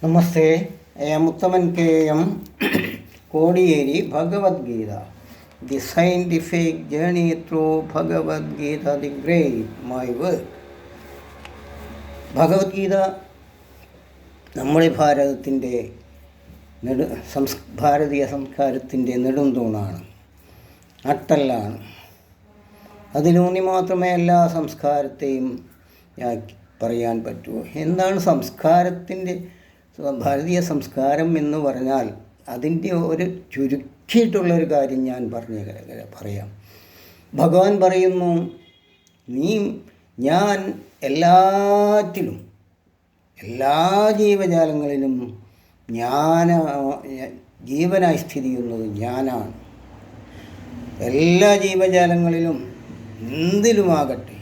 Namaste. Muthaman K M, Kodiyeri. Bhagavad Gita, the scientific journey through Bhagavad Gita, the great my work. Bhagavad Gita നമ്മുടെ ഭാരതത്തിൻ്റെ ഭാരതീയ സംസ്കാരത്തിൻ്റെ നെടുംതൂണാണ്, അട്ടല്ലാണ്. അതിലൂന്നി മാത്രമേ എല്ലാ സംസ്കാരത്തെയും പറയാൻ പറ്റുമോ. എന്താണ് സംസ്കാരത്തിൻ്റെ ഭാരതീയ സംസ്കാരം എന്ന് പറഞ്ഞാൽ അതിൻ്റെ ഒരു ചുരുക്കിയിട്ടുള്ളൊരു കാര്യം ഞാൻ പറയാം. ഭഗവാൻ പറയുന്നു, ഞാൻ എല്ലാറ്റിലും, എല്ലാ ജീവജാലങ്ങളിലും ജീവനായി സ്ഥിതി ചെയ്യുന്നത് ഞാനാണ്. എല്ലാ ജീവജാലങ്ങളിലും എന്തിലുമാകട്ടെ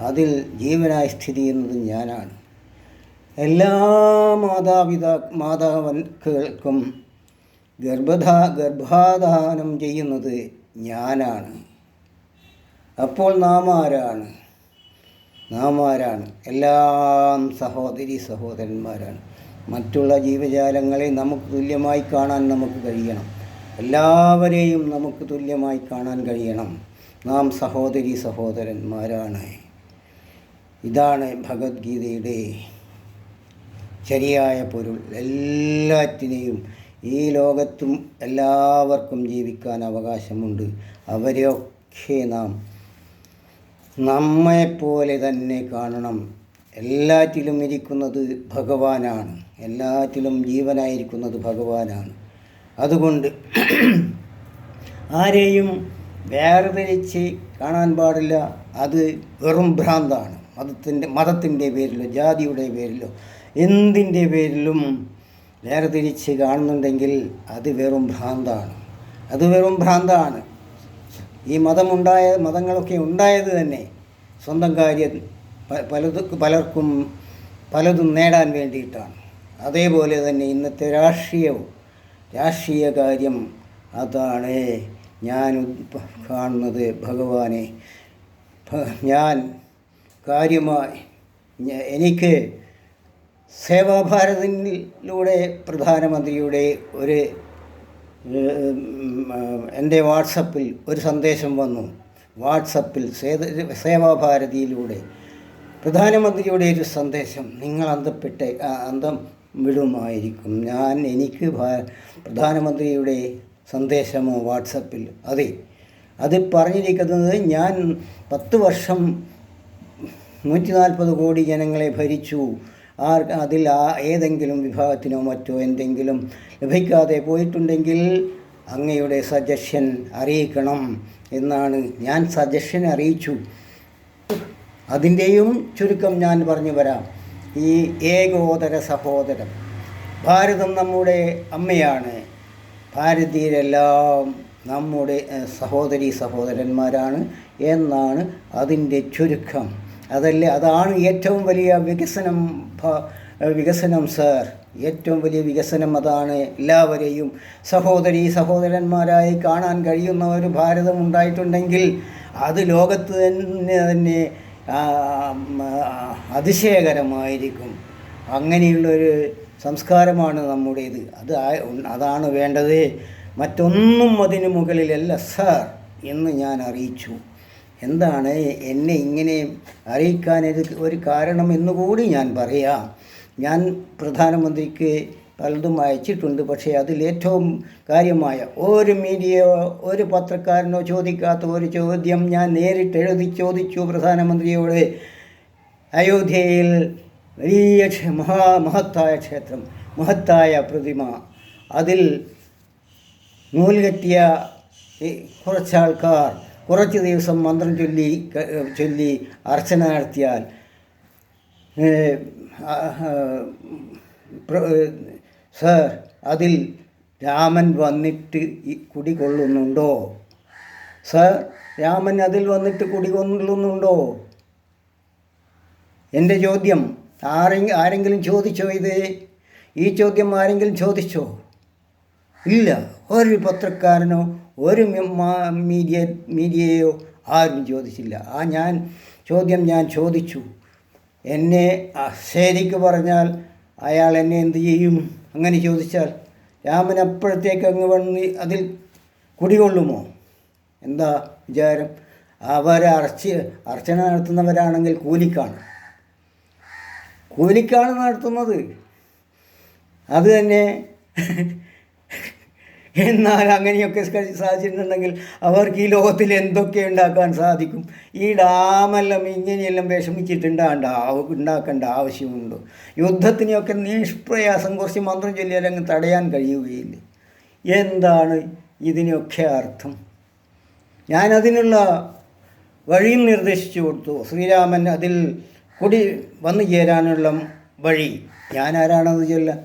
അതിൽ ജീവനായി സ്ഥിതി ചെയ്യുന്നത് ഞാനാണ്. എല്ലാ മാതാപിതാക്കൾക്കും ഗർഭാധാനം ചെയ്യുന്നത് ഞാനാണ്. അപ്പോൾ നാം ആരാണ്? എല്ലാം സഹോദരി സഹോദരന്മാരാണ്. മറ്റുള്ള ജീവജാലങ്ങളെ നമുക്ക് തുല്യമായി കാണാൻ നമുക്ക് കഴിയണം. എല്ലാവരെയും നമുക്ക് തുല്യമായി കാണാൻ കഴിയണം. നാം സഹോദരി സഹോദരന്മാരാണ്. ഇതാണ് ഭഗവത്ഗീതയുടെ ശരിയായ പൊരുൾ. എല്ലാറ്റിനെയും ഈ ലോകത്തും എല്ലാവർക്കും ജീവിക്കാൻ അവകാശമുണ്ട്. അവരെയൊക്കെ നമ്മെപ്പോലെ തന്നെ കാണണം. എല്ലാറ്റിലും ഇരിക്കുന്നത് ഭഗവാനാണ്. എല്ലാറ്റിലും ജീവനായിരിക്കുന്നത് ഭഗവാനാണ്. അതുകൊണ്ട് ആരെയും വേർതിരിച്ച് കാണാൻ പാടില്ല. അത് വെറും ഭ്രാന്താണ്. മതത്തിൻ്റെ പേരിലോ ജാതിയുടെ പേരിലോ എന്തിൻ്റെ പേരിലും വേർതിരിച്ച് കാണുന്നുണ്ടെങ്കിൽ അത് വെറും ഭ്രാന്താണ്. ഈ മതങ്ങളൊക്കെ ഉണ്ടായത് തന്നെ സ്വന്തം കാര്യം പലർക്കും പലതും നേടാൻ വേണ്ടിയിട്ടാണ്. അതേപോലെ തന്നെ ഇന്നത്തെ രാഷ്ട്രീയ കാര്യം അതാണ്. ഞാൻ കാണുന്നത് ഭഗവാനെ ഞാൻ കാര്യമായി എനിക്ക് സേവാഭാരതിലൂടെ പ്രധാനമന്ത്രിയുടെ എൻ്റെ വാട്സപ്പിൽ ഒരു സന്ദേശം വന്നു. സേവാഭാരതിയിലൂടെ പ്രധാനമന്ത്രിയുടെ ഒരു സന്ദേശം നിങ്ങൾ അന്തം വിടുമായിരിക്കും. എനിക്ക് പ്രധാനമന്ത്രിയുടെ സന്ദേശമോ വാട്സപ്പിൽ അത് പറഞ്ഞിരിക്കുന്നത്, ഞാൻ 10 വർഷം 140 കോടി ജനങ്ങളെ ഭരിച്ചു. അതിൽ ഏതെങ്കിലും വിഭാഗത്തിനോ മറ്റോ എന്തെങ്കിലും ലഭിക്കാതെ പോയിട്ടുണ്ടെങ്കിൽ അങ്ങയുടെ സജഷൻ അറിയിക്കണം എന്നാണ്. ഞാൻ സജഷൻ അറിയിച്ചു. അതിൻ്റെയും ചുരുക്കം ഞാൻ പറഞ്ഞു വരാം. ഈ ഏകോദര സഹോദരം, ഭാരതം നമ്മുടെ അമ്മയാണ്. ഭാരതീയരെല്ലാം നമ്മുടെ സഹോദരി സഹോദരന്മാരാണ് എന്നാണ് അതിൻ്റെ ചുരുക്കം. അതാണ് ഏറ്റവും വലിയ വികസനം സർ. ഏറ്റവും വലിയ വികസനം അതാണ്. എല്ലാവരെയും സഹോദരി സഹോദരന്മാരായി കാണാൻ കഴിയുന്ന ഒരു ഭാരതം ഉണ്ടായിട്ടുണ്ടെങ്കിൽ അത് ലോകത്ത് തന്നെ അതിശയകരമായിരിക്കും. അങ്ങനെയുള്ളൊരു സംസ്കാരമാണ് നമ്മുടേത്. അതാണ് വേണ്ടത്. മറ്റൊന്നും അതിനു മുകളിലല്ല സർ എന്ന് ഞാൻ അറിയിച്ചു. എന്താണ് എന്നെ ഇങ്ങനെ അറിയിക്കാൻ ഒരു കാരണം എന്നുകൂടി ഞാൻ പറയാം. ഞാൻ പ്രധാനമന്ത്രിക്ക് പലതും അയച്ചിട്ടുണ്ട്. പക്ഷേ അതിലേറ്റവും കാര്യമായ ഒരു പത്രക്കാരനോ ചോദിക്കാത്ത ഒരു ചോദ്യം ഞാൻ നേരിട്ട് ചോദിച്ചു പ്രധാനമന്ത്രിയോട്. അയോധ്യയിൽ വലിയ മഹത്തായ ക്ഷേത്രം, മഹത്തായ പ്രതിമ, അതിൽ നൂൽകെട്ടിയ കുറച്ചാൾക്കാർ കുറച്ച് ദിവസം മന്ത്രം ചൊല്ലി അർച്ചന നടത്തിയാൽ സർ അതിൽ രാമൻ വന്നിട്ട് കുടികൊള്ളുന്നുണ്ടോ? സർ രാമൻ അതിൽ വന്നിട്ട് കുടികൊള്ളുന്നുണ്ടോ? എൻ്റെ ചോദ്യം ആരെങ്കിലും ചോദിച്ചോ? ഈ ചോദ്യം ആരെങ്കിലും ചോദിച്ചോ? ഇല്ല. ഒരു പത്രക്കാരനോ ഒരു മീഡിയയോ ആരും ചോദിച്ചില്ല. ചോദ്യം ഞാൻ ചോദിച്ചു. എന്നെ ശരിക്ക് പറഞ്ഞാൽ അയാൾ എന്നെ എന്തു ചെയ്യും? അങ്ങനെ ചോദിച്ചാൽ രാമൻ അപ്പോഴത്തേക്ക് അങ്ങ് വന്ന് അതിൽ കുടികൊള്ളുമോ? എന്താ വിചാരം? അർച്ചന നടത്തുന്നവരാണെങ്കിൽ കൂലിക്കാണ് നടത്തുന്നത്. അത് തന്നെ. എന്നാൽ അങ്ങനെയൊക്കെ സാധിച്ചിട്ടുണ്ടെങ്കിൽ അവർക്ക് ഈ ലോകത്തിൽ എന്തൊക്കെ ഉണ്ടാക്കാൻ സാധിക്കും? ഈ ഡാമെല്ലാം ഇങ്ങനെയെല്ലാം ഉണ്ടാക്കേണ്ട ആവശ്യമുണ്ടോ? യുദ്ധത്തിനെയൊക്കെ നിഷ്പ്രയാസം കുറച്ച് മന്ത്രം ചൊല്ലിയാൽ അങ്ങ് തടയാൻ കഴിയുകയില്ല. എന്താണ് ഇതിനൊക്കെ അർത്ഥം? ഞാനതിനുള്ള വഴിയും നിർദ്ദേശിച്ചു കൊടുത്തു. ശ്രീരാമൻ അതിൽ വന്നു ചേരാനുള്ള വഴി ഞാനാരാണെന്ന് ചൊല്ലാം.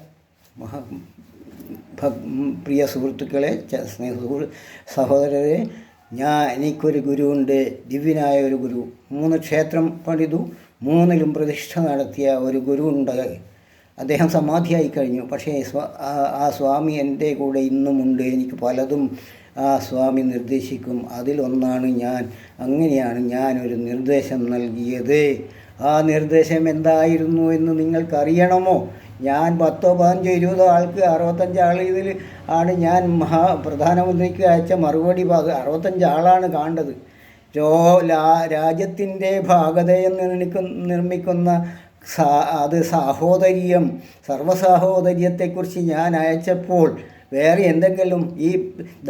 പ്രിയ സുഹൃത്തുക്കളെ, സഹോദരരെ, എനിക്കൊരു ഗുരുവുണ്ട്, ദിവ്യനായ ഒരു ഗുരു. 3 ക്ഷേത്രം പണിതു, 3ലും പ്രതിഷ്ഠ നടത്തിയ ഒരു ഗുരുവുണ്ട്. അദ്ദേഹം സമാധിയായി കഴിഞ്ഞു. പക്ഷേ ആ സ്വാമി എൻ്റെ കൂടെ ഇന്നുമുണ്ട്. എനിക്ക് പലതും ആ സ്വാമി നിർദ്ദേശിക്കും. അതിലൊന്നാണ് ഞാൻ. അങ്ങനെയാണ് ഞാനൊരു നിർദ്ദേശം നൽകിയത്. ആ നിർദ്ദേശം എന്തായിരുന്നു എന്ന് നിങ്ങൾക്കറിയണമോ? ഞാൻ 10, 15, 20 ആൾക്ക് 65 ആൾ ഇതിൽ ആണ് ഞാൻ പ്രധാനമന്ത്രിക്ക് അയച്ച മറുപടി. 65 ആളാണ് കാണേണ്ടത്. രാജ്യത്തിൻ്റെ ഭാഗതയെ നിർമ്മിക്കുന്ന സർവ്വസാഹോദര്യത്തെക്കുറിച്ച് ഞാൻ അയച്ചപ്പോൾ വേറെ എന്തെങ്കിലും ഈ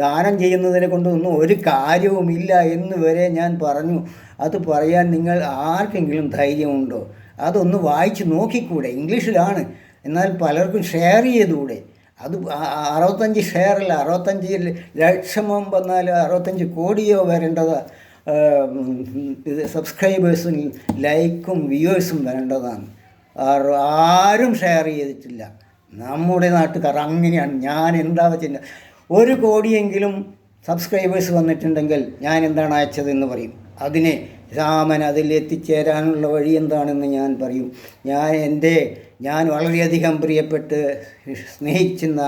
ദാനം ചെയ്യുന്നതിനെ കൊണ്ടൊന്നും ഒരു കാര്യവുമില്ല എന്ന് വരെ ഞാൻ പറഞ്ഞു. അത് പറയാൻ നിങ്ങൾ ആർക്കെങ്കിലും ധൈര്യമുണ്ടോ? അതൊന്ന് വായിച്ച് നോക്കിക്കൂടെ? ഇംഗ്ലീഷിലാണ്. എന്നാൽ പലർക്കും ഷെയർ ചെയ്തുകൂടെ? അത് 65 ഷെയറല്ല, 65 ലക്ഷം വന്നാൽ 65 കോടിയോ വരേണ്ടതാ. സബ്സ്ക്രൈബേഴ്സും ലൈക്കും വ്യൂവേഴ്സും വരേണ്ടതാണ്. ആരും ഷെയർ ചെയ്തിട്ടില്ല. നമ്മുടെ നാട്ടുകാർ അങ്ങനെയാണ്. ഞാൻ എന്താ വെച്ചില്ല, 1 കോടിയെങ്കിലും സബ്സ്ക്രൈബേഴ്സ് വന്നിട്ടുണ്ടെങ്കിൽ ഞാൻ എന്താണ് അയച്ചതെന്ന് പറയും. അതിനെ രാമൻ അതിൽ എത്തിച്ചേരാനുള്ള വഴി എന്താണെന്ന് ഞാൻ പറയും. ഞാൻ വളരെയധികം പ്രിയപ്പെട്ട് സ്നേഹിക്കുന്ന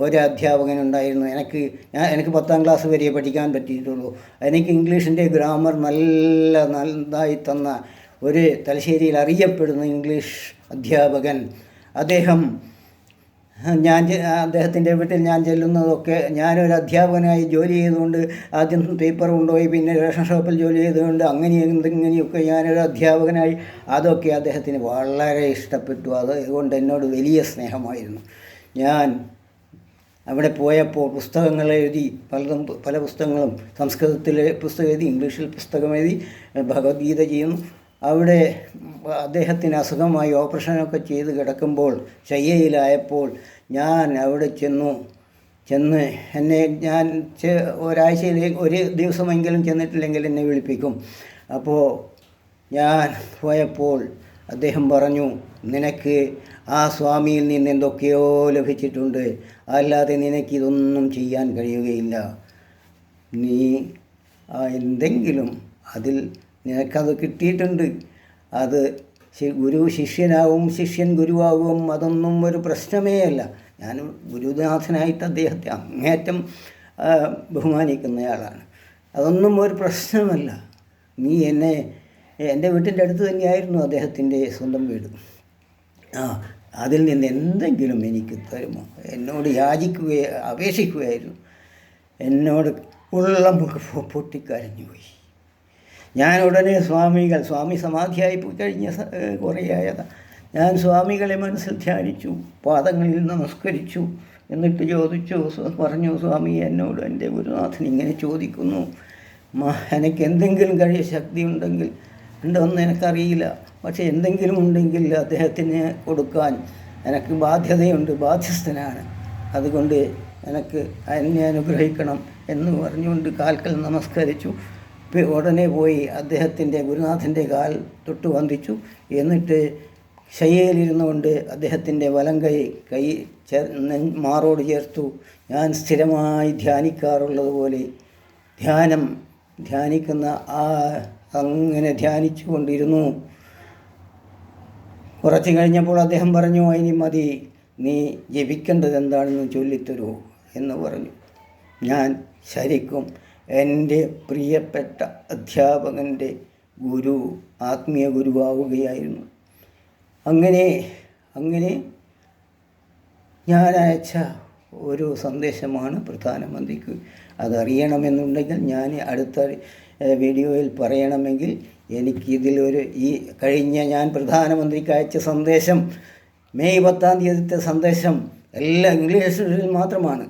ഒരു അധ്യാപകനുണ്ടായിരുന്നു. എനിക്ക് 10ാം ക്ലാസ് വരെ പഠിക്കാൻ പറ്റിയിട്ടുള്ളൂ. എനിക്ക് ഇംഗ്ലീഷിൻ്റെ ഗ്രാമർ നല്ലതായി തന്ന ഒരു തലശ്ശേരിയിൽ അറിയപ്പെടുന്ന ഇംഗ്ലീഷ് അധ്യാപകൻ. അദ്ദേഹത്തിൻ്റെ വീട്ടിൽ ഞാൻ ചെല്ലുന്നതൊക്കെ, ഞാനൊരു അധ്യാപകനായി ജോലി ചെയ്തുകൊണ്ട് ആദ്യം പേപ്പർ കൊണ്ടുപോയി, പിന്നെ റേഷൻ ഷോപ്പിൽ ജോലി ചെയ്തുകൊണ്ട് ഇങ്ങനെയൊക്കെ ഞാനൊരു അധ്യാപകനായി. അതൊക്കെ അദ്ദേഹത്തിന് വളരെ ഇഷ്ടപ്പെട്ടു. അതുകൊണ്ട് എന്നോട് വലിയ സ്നേഹമായിരുന്നു. ഞാൻ അവിടെ പോയപ്പോൾ പുസ്തകങ്ങൾ എഴുതി, പല പുസ്തകങ്ങളും സംസ്കൃതത്തിലെ പുസ്തകം എഴുതി, ഇംഗ്ലീഷിൽ പുസ്തകം എഴുതി, ഭഗവത്ഗീത ചെയ്യുന്നു. അവിടെ അദ്ദേഹത്തിന് അസുഖമായി ഓപ്പറേഷനൊക്കെ ചെയ്ത് കിടക്കുമ്പോൾ, ശയ്യയിലായപ്പോൾ ഞാൻ അവിടെ ചെന്ന് ഞാൻ ഒരാഴ്ചയിൽ 1 ദിവസമെങ്കിലും ചെന്നിട്ടില്ലെങ്കിൽ എന്നെ വിളിപ്പിക്കും. അപ്പോൾ ഞാൻ പോയപ്പോൾ അദ്ദേഹം പറഞ്ഞു, നിനക്ക് ആ സ്വാമിയിൽ നിന്ന് എന്തൊക്കെയോ ലഭിച്ചിട്ടുണ്ട്, അല്ലാതെ നിനക്കിതൊന്നും ചെയ്യാൻ കഴിയുകയില്ല. നീ എന്തെങ്കിലും അതിൽ നിനക്കത് കിട്ടിയിട്ടുണ്ട്. അത് ഗുരു ശിഷ്യനാവും, ശിഷ്യൻ ഗുരുവാകും. അതൊന്നും ഒരു പ്രശ്നമേ അല്ല. ഞാൻ ഗുരുനാഥനായിട്ട് അദ്ദേഹത്തെ അങ്ങേറ്റം ബഹുമാനിക്കുന്നയാളാണ്. അതൊന്നും ഒരു പ്രശ്നമല്ല. നീ എൻ്റെ വീട്ടിൻ്റെ അടുത്ത് തന്നെയായിരുന്നു അദ്ദേഹത്തിൻ്റെ സ്വന്തം വീട്. അതിൽ നിന്ന് എന്തെങ്കിലും എനിക്ക് തരുമോ? എന്നോട് അപേക്ഷിക്കുകയായിരുന്നു. എന്നോട് ഉള്ളമുഖ പൊട്ടിക്കരഞ്ഞുപോയി. ഞാൻ ഉടനെ സ്വാമി സമാധിയായി പോയി കഴിഞ്ഞ കുറേയായതാണ്. ഞാൻ സ്വാമികളെ മനസ്സിൽ ധ്യാനിച്ചു, പാദങ്ങളിൽ നമസ്കരിച്ചു. എന്നിട്ട് പറഞ്ഞു, സ്വാമി എന്നോട് എൻ്റെ ഗുരുനാഥൻ ഇങ്ങനെ ചോദിക്കുന്നു, എനിക്ക് എന്തെങ്കിലും ശക്തി ഉണ്ടെന്ന് എനിക്കറിയില്ല, പക്ഷേ എന്തെങ്കിലും ഉണ്ടെങ്കിൽ അദ്ദേഹത്തിന് കൊടുക്കാൻ എനിക്ക് ബാധ്യസ്ഥനാണ്. അതുകൊണ്ട് എന്നെ അനുഗ്രഹിക്കണം എന്ന് പറഞ്ഞുകൊണ്ട് കാൽക്കൽ നമസ്കരിച്ചു. ഉടനെ പോയി ഗുരുനാഥൻ്റെ കാൽ തൊട്ട് വന്ദിച്ചു. എന്നിട്ട് ശയ്യയിലിരുന്നു കൊണ്ട് അദ്ദേഹത്തിൻ്റെ വലം കൈ മാറോട് ചേർത്തു. ഞാൻ സ്ഥിരമായി ധ്യാനിക്കാറുള്ളത് പോലെ ധ്യാനിക്കുന്ന അങ്ങനെ ധ്യാനിച്ചു കൊണ്ടിരുന്നു. കുറച്ച് കഴിഞ്ഞപ്പോൾ അദ്ദേഹം പറഞ്ഞു, ഇനി മതി, നീ ജപിക്കേണ്ടത് എന്താണെന്ന് ചൊല്ലിത്തരൂ എന്ന് പറഞ്ഞു. ഞാൻ ശരിക്കും എൻ്റെ പ്രിയപ്പെട്ട അധ്യാപകൻ്റെ ആത്മീയ ഗുരുവാവുകയായിരുന്നു. അങ്ങനെ ഞാൻ അയച്ച ഒരു സന്ദേശമാണ് പ്രധാനമന്ത്രിക്ക്. അതറിയണമെന്നുണ്ടെങ്കിൽ ഞാൻ അടുത്ത വീഡിയോയിൽ പറയണമെങ്കിൽ എനിക്കിതിലൊരു ഈ കഴിഞ്ഞ ഞാൻ പ്രധാനമന്ത്രിക്ക് അയച്ച സന്ദേശം മെയ് 10-ാം തീയതിത്തെ സന്ദേശം എല്ലാം ഇംഗ്ലീഷിൽ മാത്രമാണ്.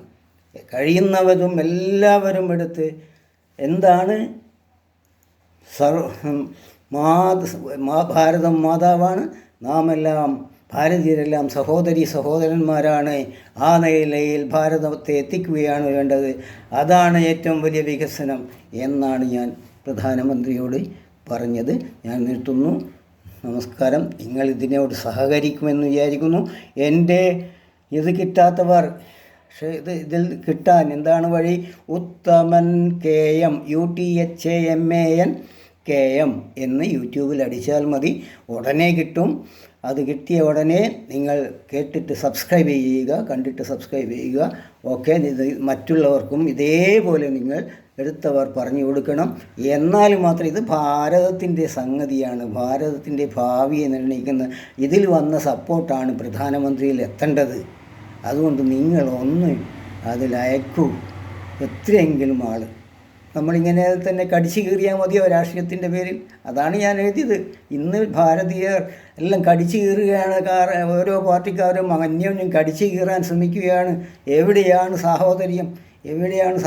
കഴിയുന്നവരും എല്ലാവരും എടുത്ത് എന്താണ് ഭാരതം മാതാവാണ്, നാം എല്ലാം ഭാരതീയരെല്ലാം സഹോദരന്മാരാണ്, ആ നിലയിൽ ഭാരതത്തെ എത്തിക്കുകയാണ് വേണ്ടത്, അതാണ് ഏറ്റവും വലിയ വികസനം എന്നാണ് ഞാൻ പ്രധാനമന്ത്രിയോട് പറഞ്ഞത്. ഞാൻ നിർത്തുന്നു. നമസ്കാരം. നിങ്ങൾ ഇതിനോട് സഹകരിക്കുമെന്ന് വിചാരിക്കുന്നു. എൻ്റെ ഇത് കിട്ടാത്തവർ ഇതിൽ കിട്ടാൻ എന്താണ് വഴി? ഉത്തമൻ KM UTHAMAN KM എന്ന് യൂട്യൂബിൽ അടിച്ചാൽ മതി, ഉടനെ കിട്ടും. അത് കിട്ടിയ ഉടനെ നിങ്ങൾ കേട്ടിട്ട് സബ്സ്ക്രൈബ് ചെയ്യുക, കണ്ടിട്ട് സബ്സ്ക്രൈബ് ചെയ്യുക. ഓക്കെ. ഇത് മറ്റുള്ളവർക്കും ഇതേപോലെ നിങ്ങൾ എടുത്തവർ പറഞ്ഞു കൊടുക്കണം. എന്നാൽ മാത്രം ഇത് ഭാരതത്തിൻ്റെ സംഗതിയാണ്, ഭാരതത്തിൻ്റെ ഭാവിയെ നിർണ്ണയിക്കുന്ന ഇതിൽ വന്ന സപ്പോർട്ടാണ് പ്രധാനമന്ത്രിയിൽ എത്തേണ്ടത്. അതുകൊണ്ട് നിങ്ങളൊന്ന് അതിലയക്കൂ. എത്രയെങ്കിലും ആൾ നമ്മളിങ്ങനെ തന്നെ കടിച്ചു കീറിയാൽ മതിയോ രാഷ്ട്രീയത്തിൻ്റെ പേരിൽ? അതാണ് ഞാൻ എഴുതിയത്. ഇന്ന് ഭാരതീയർ എല്ലാം കടിച്ചു കീറുകയാണ്. ഓരോ പാർട്ടിക്കാരും അന്യോന്യം കടിച്ചു കീറാൻ ശ്രമിക്കുകയാണ്. എവിടെയാണ്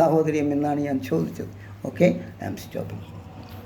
സാഹോദര്യം എന്നാണ് ഞാൻ ചോദിച്ചത്. Okay, I am stopping.